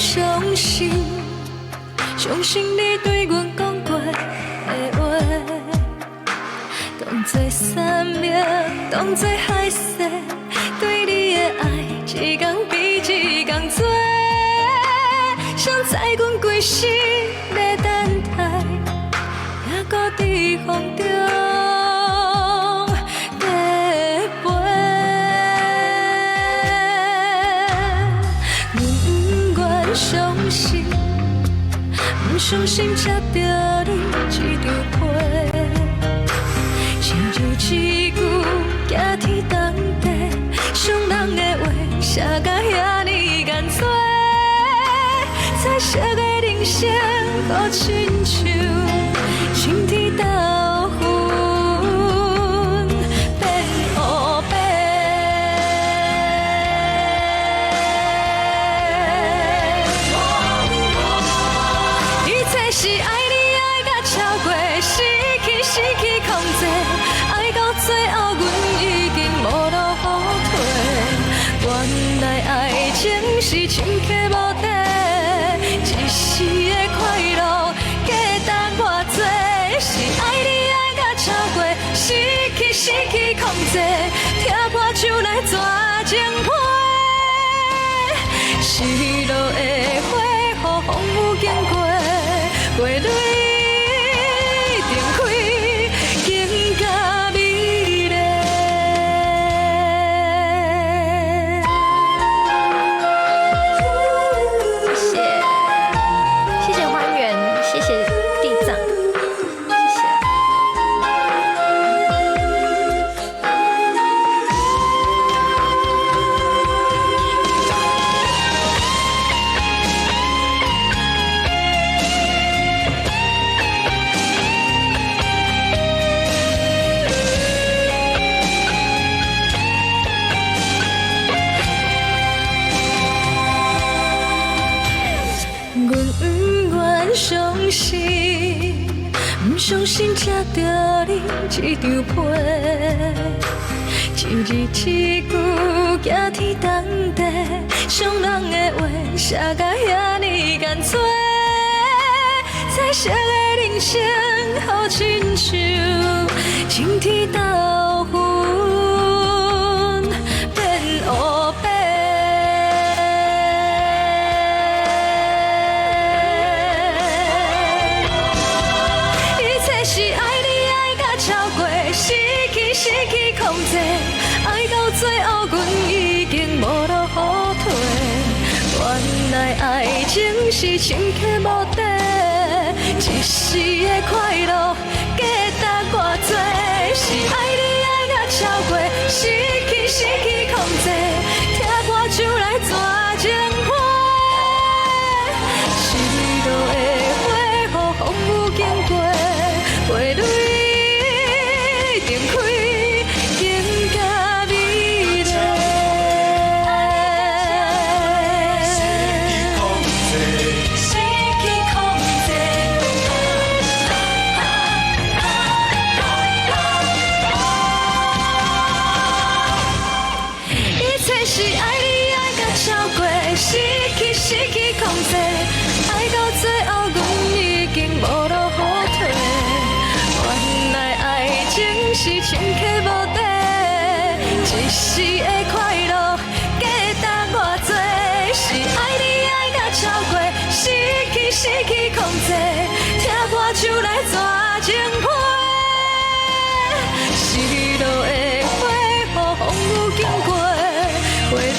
伤心，相信你对阮讲过的话，当作山盟，当作海誓，对你的爱一天比一天多。谁知阮规世要等待，也搁伫风中跌飞。阮不愿相信，不相信吃到你一张被，心就一句惊天动地，伤人的话写甲遐尼干脆。彩色的人生，好亲像晴天斗云变黑白。一切是爱你爱甲超过，失去控制，爱到最后，阮已经无路可退。原来爱情是深刻无底。一时的快乐，价值偌多，是爱你爱甲超过，失去控制，听破手来抓情批，失落的花，予风雨经过，花蕊重开，更加美丽。相信，不相信吃到你一张被，一字一句惊天动地，伤人的话写甲遐尼干脆，彩色的人生好亲像晴天斗云变黑白。失去控制，爱到最后，阮已经无路可退。原来爱情是深刻无底，一时的快乐，价值偌多，是爱你爱甲超过，失去控制，听破手来抓情批，失落的花，予风雨经过，花蕊重开。失去控制，爱到最后，阮已经无路可退。原来爱情是深刻无底，一时的快乐，价值偌多，是爱你爱甲超过，失去控制，听破手来抓情批，失落的花，予风雨经过，花蕊。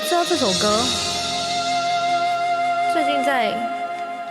知道这首歌最近在